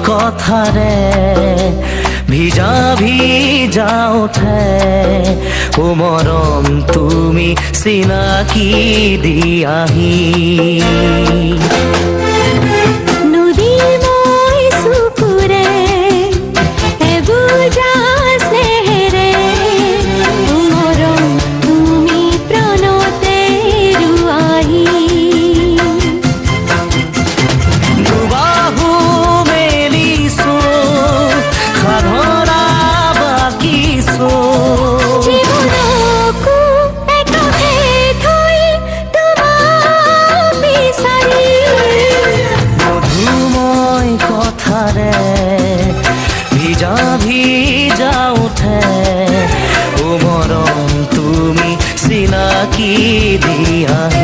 কথাৰে ভিজা ভিজা উঠে ও মৰম তুমি চিনাকি দিয়াহি ভিজা ভিজা উঠে ও মরম তুমি চিনাকি দিয়া